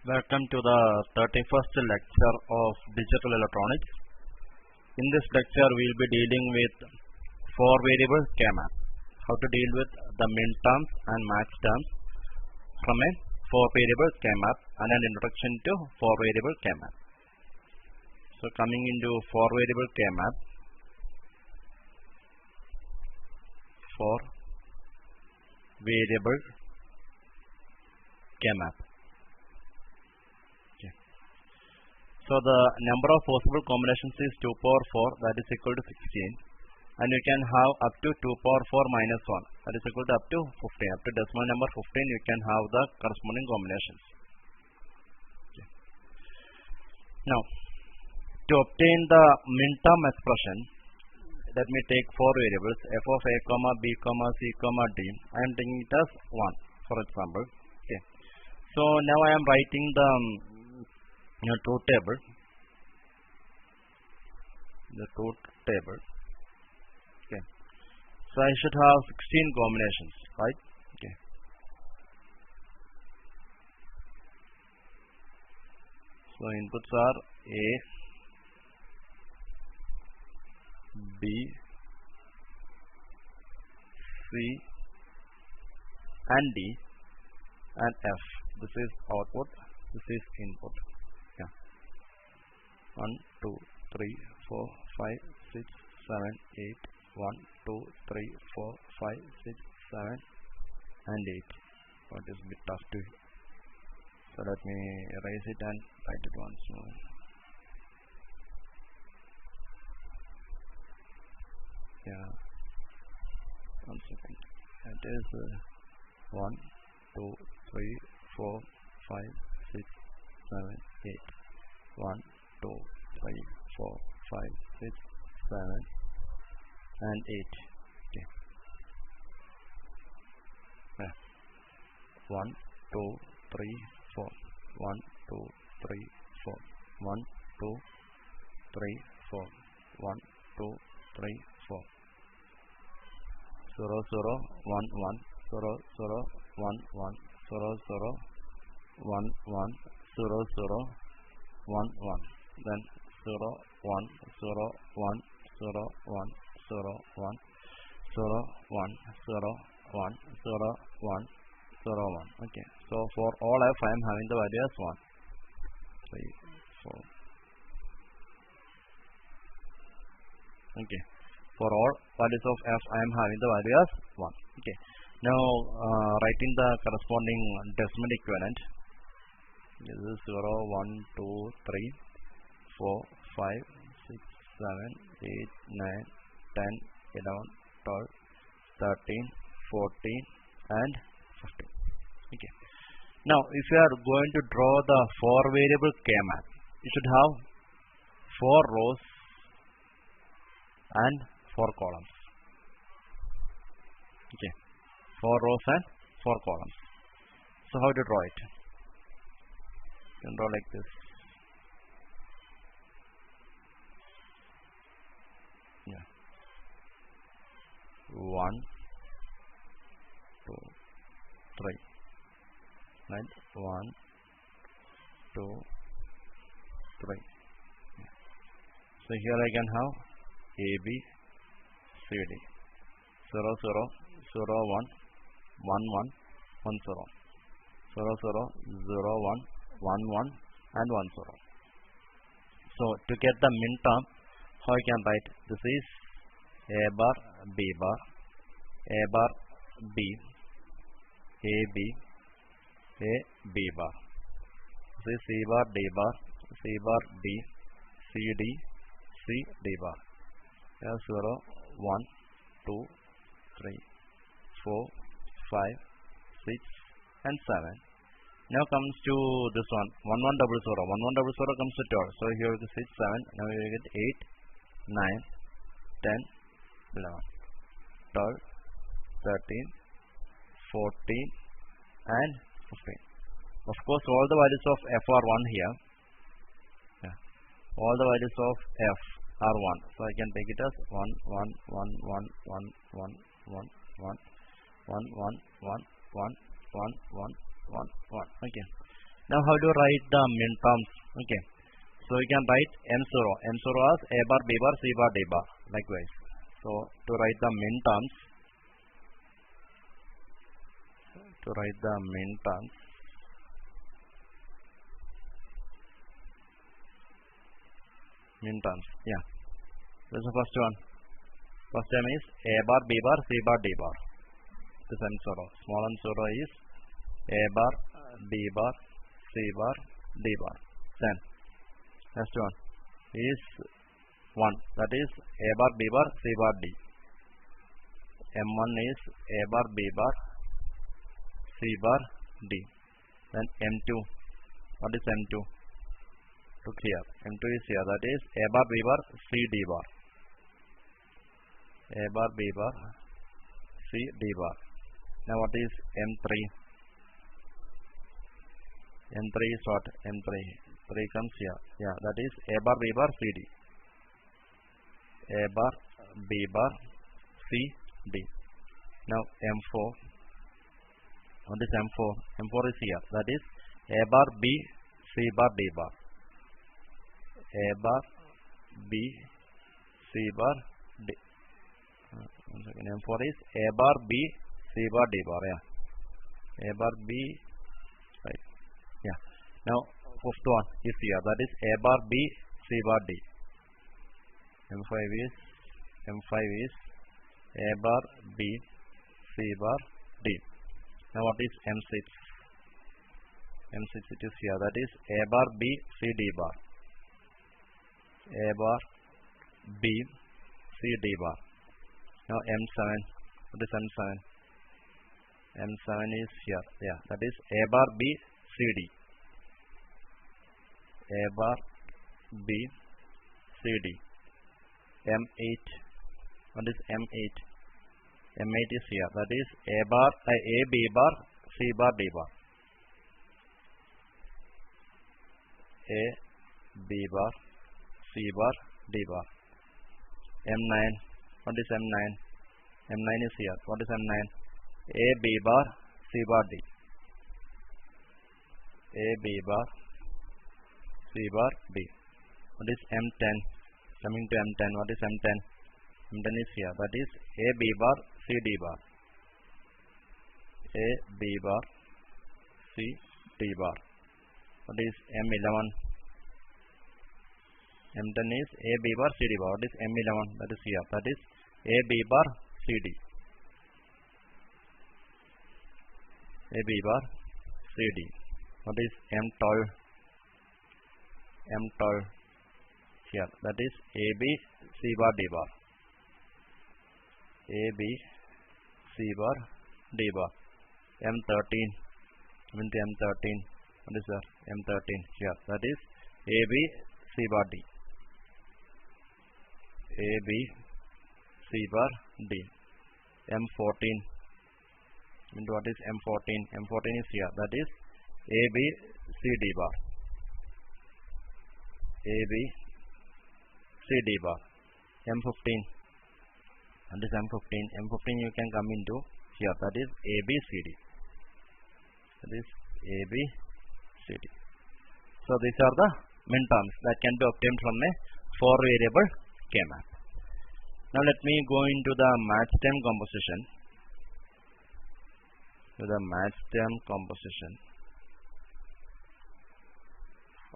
Welcome to the 31st lecture of Digital Electronics. In this lecture, we will be dealing with four variable K-map. How to deal with the min terms and max terms from a four variable K-map and an introduction to four variable K-map. So coming into four variable K-map, four variable K-map. So the number of possible combinations is 2 power 4, that is equal to 16, and you can have up to 2 power 4 minus 1, that is equal to up to 15. Up to decimal number 15 you can have the corresponding combinations. Now to obtain the min term expression, let me take four variables f of a comma b comma c comma d. I am taking it as 1 for example. So now I am writing the truth table. The truth table. So I should have 16 combinations, right? So inputs are A, B, C, and D, and F. This is output. This is input. 1, 2, 3, 4, 5, 6, 7, 8. 1, 2, 3, 4, 5, 6, 7, and 8. What is a bit tough to. So let me erase it and write it once more. One second. It is 1, 2, 3, 4, 5, 6, 7, 8. 1, 2, 3, 4, 5, 6, 7, and 8. 1, 2, 3, 4. 1, 2, 3, 4. 1, 2, 3, 4. 1, 2, 3, 4. 0, 0, 1, 1. 0, 0, 1, 1. 0, 0, 1, 1. 0, 0, 1, 1. Then 0, 1, 0, 1, 0, 1, 0, 1, 0, 1, 0, 1, 0, 1, 0, 1. Okay. So for all f, I am having the value as 1, 3, 4. Okay. For all values of f, I am having the value as 1. Okay. Now writing the corresponding decimal equivalent. This is 0, 1, 2, 3, 4, 5, 6, 7, 8, 9, 10, 11, 12, 13, 14, and 15. Okay. Now, if you are going to draw the four variable K-map, you should have 4 rows and 4 columns. Okay. 4 rows and 4 columns. So how to draw it? You can draw like this. 1, 2, 3. Right? 1, 2, 3. So here I can have A, B, C, D. 0, 0, 0, 1, 1, 1, 1, 0. 0, 0, 0, 1, 1, 1, and 1, 0. So to get the min term, how I can write? This is A bar, B bar, A bar, B, A, B, A, B bar. This is C bar, D bar, C bar, D, C, D, C, D bar. 0, 1, 2, 3, 4, 5, 6, and 7. Now comes to this one, 1, 1, 0, 0. 1, 1, 0, 0 comes to 12. So here is 6, 7. Now you get 8, 9, 10, 11, 12, 13, 14, and 15. Of course, all the values of f are 1 here. All the values of f are 1. So I can take it as 1, 1, 1, 1, 1, 1, 1, 1, 1, 1, 1, 1, 1, 1, 1, 1. Okay. Now how to write the min terms? Okay. So we can write M0 as A bar, B bar, C bar, D bar. Likewise. So to write the min terms, yeah. This is the first one. First term is A bar, B bar, C bar, D bar. This M0. Small m0 is A bar, B bar, C bar, D bar. Then next one is 1. That is A bar, B bar, C bar, D. M1 is A bar, B bar, C bar, D. Then M2. What is M2? To clear. M2 is here. That is A bar, B bar, C, D bar. A bar, B bar, C, D bar. Now what is M3? M3 is what? M3. 3 comes here. Yeah, that is A bar, B bar, C, D. A bar, B bar, C, D. Now M4. What is M4? M4 is here. That is A bar, B, C bar, D bar. A bar, B, C bar, D. One second. M4 is A bar, B, C bar, D bar. Yeah. A bar, B, right. Yeah. Now fifth one is here. That is A bar, B, C bar, D. M5 is A bar, B, C bar, D. Now what is M6? M6 it is here. That is A bar, B, C, D bar. A bar, B, C, D bar. Now M7. What is M7? M7 is here. Yeah. That is A bar, B, C, D. A bar, B, C, D. M8. What is M8? M8 is here. That is A bar, A, B bar, C bar, D bar. A, B bar, C bar, D bar. M9. What is M9? M9 is here. What is M9? A, B bar, C bar, D. A, B bar, C bar, D. What is M10? Coming to M10. What is M10? M10 is here. That is A, B bar, C, D bar. A, B bar, C, D bar. What is M11? M10 is A, B bar, C, D bar. What is M11? That is here. That is A, B bar, C, D. A, B bar, C, D. What is M12? M12 here. That is A, B, C bar, D bar. A, B, C bar, D bar. M13. Into M13. What is that? M13 here. That is A, B, C bar, D. A, B, C bar, D. M14. Into what is M14? M14 is here. That is A, B, C, D bar. A, B, C, D bar. M15. And this M15. M15 you can come into here. That is A, B, C, D. That is A, B, C, D. So these are the min terms that can be obtained from a 4-variable K-map. Now let me go into the match term composition. To the match term composition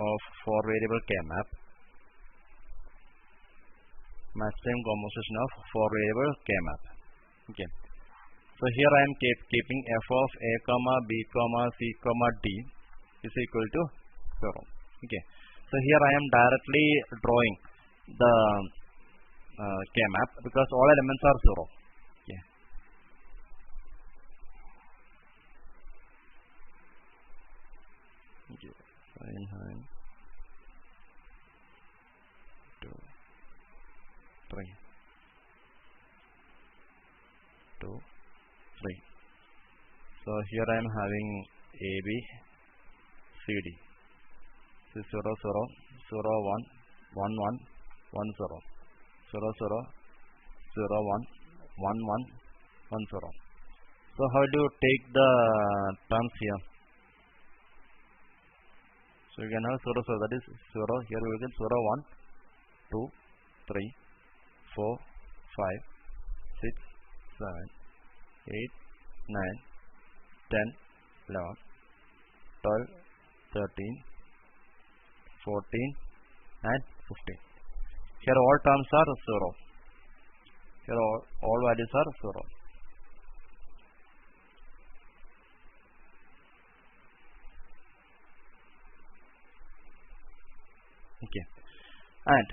of 4-variable K-map. Match term composition of 4-variable K-map. Okay. So here I am keeping f of a comma b comma c comma d is equal to 0. Okay. So here I am directly drawing the K-map because all elements are 0. Okay. Okay. 9, 2, 3, 2, 3. So here I am having A, B, C, D. This is 0, 0, 0, 1, 1, 1, 1, 0. 0, 0, 0, 1, 1, 1, 1, 0. So how do you take the terms here? So you can have 0, 0, that is 0. Here we will get 0, 1, 2, 3, 4, 5, 6, 7, 8, 9, 10, 11, 12, 13, 14, and 15. Here all terms are 0. Here all values are 0. Okay. And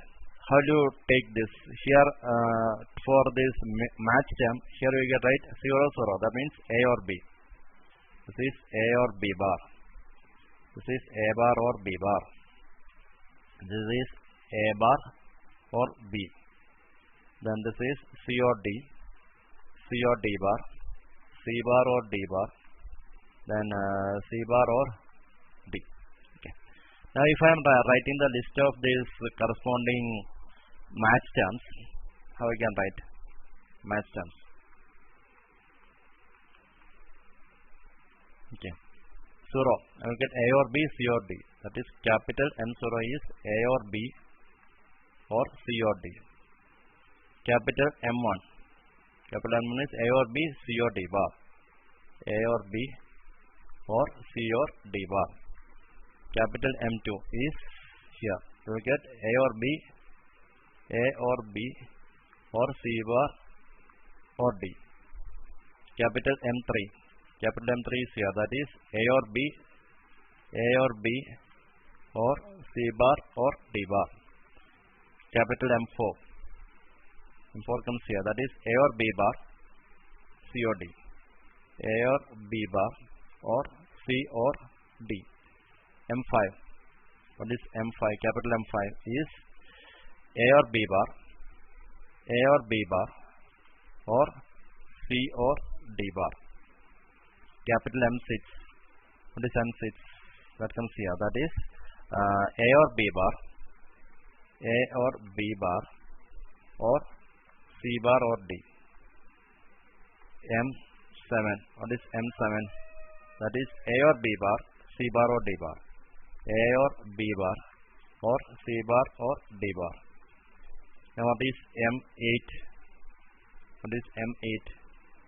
how do you take this? Here for this match term, here we get right 0, 0. That means A or B. This is A or B bar. This is A bar or B bar. This is A bar or B. Then this is C or D. C or D bar. C bar or D bar. Then C bar or D. Okay. Now if I am writing the list of these corresponding match terms, how I can write match terms? Okay. 0. I will get A or B, C or D. That is capital M0 is A or B or C or D. Capital M1. Capital M1 is A or B, C or D bar. A or B or C or D bar. Capital M2 is here. You will get A or B, A or B or C bar or D. Capital M3. Capital M3 is here. That is A or B, A or B or C bar or D bar. Capital M4. M4 comes here. That is A or B bar, C or D. A or B bar or C or D. M5. What is M5? Capital M5 is A or B bar, A or B bar or C or D bar. Capital M6. What is M6? That comes here. That is A or B bar, A or B bar or C bar or D. M7. What is M7? That is A or B bar, C bar or D bar. A or B bar or C bar or D bar. Now what is M8? What is M8?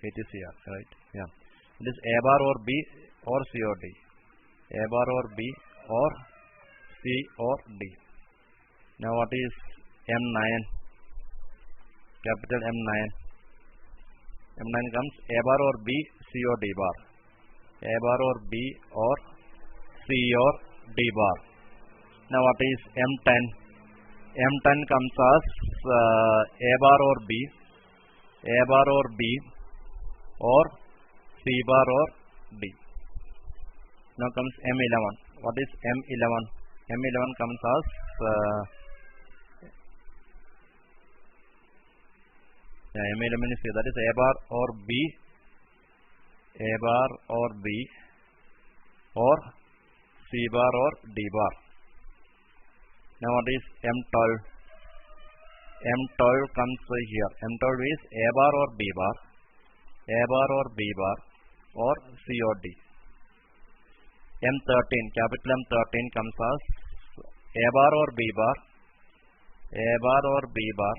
It is here, right? Yeah. It is A bar or B or C or D. A bar or B or C or D. Now what is M9? Capital M9. M9 comes A bar or B, C or D bar. A bar or B or C or D bar. Now what is M10? M10 comes as A bar or B, A bar or B or C bar or D. Now comes M11. What is M11? M11 comes as M11 is here. That is A bar or B, A bar or B or C bar or D bar. Now what is M12? M12 comes here. M12 is A bar or B bar, A bar or B bar or C or D. M13, capital M13 comes as A bar or B bar, A bar or B bar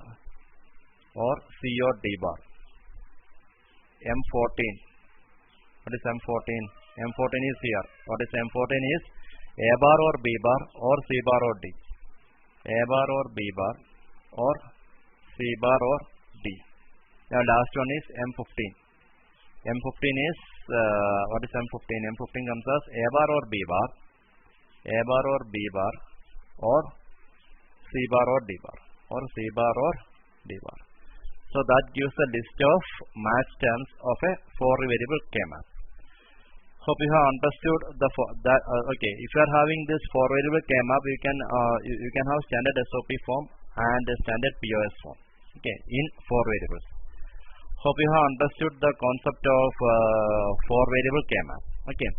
or C or D bar. M14. What is M14? M14 is here. What is M14 is A bar or B bar or C bar or D. A bar or B bar or C bar or D. Now last one is M15. M15 is what is M15? M15 comes as A bar or B bar, A bar or B bar or C bar or D bar or C bar or D bar. So that gives a list of match terms of a 4-variable K-map. Hope you have understood okay. If you are having this 4-variable K-map, you can have standard SOP form and a standard POS form. Okay, in 4 variables. Hope you have understood the concept of 4-variable K-map. Okay,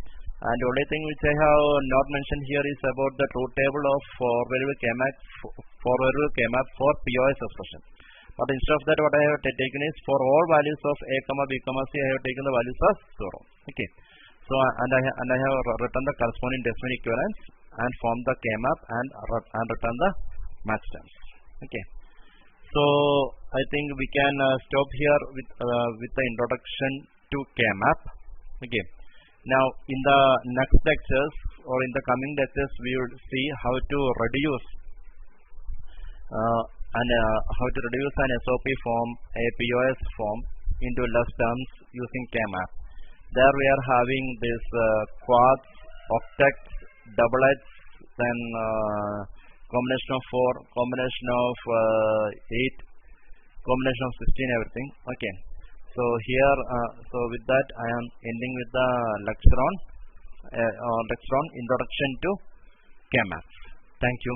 and the only thing which I have not mentioned here is about the truth table of 4-variable K-map for POS expression. But instead of that, what I have taken is for all values of A, B, C, I have taken the values as 0. Okay. So and I have written the corresponding decimal equivalents and form the K-map and return the match terms. Okay. So I think we can stop here with the introduction to K-map. Okay. Now in the next lectures or in the coming lectures, we will see how to reduce an SOP form, a POS form into less terms using K-map. There we are having this quads, octets, doublets, then combination of 4, combination of 8, combination of 16, everything. Okay. So here, so with that, I am ending with the lecture on introduction to K-map. Thank you.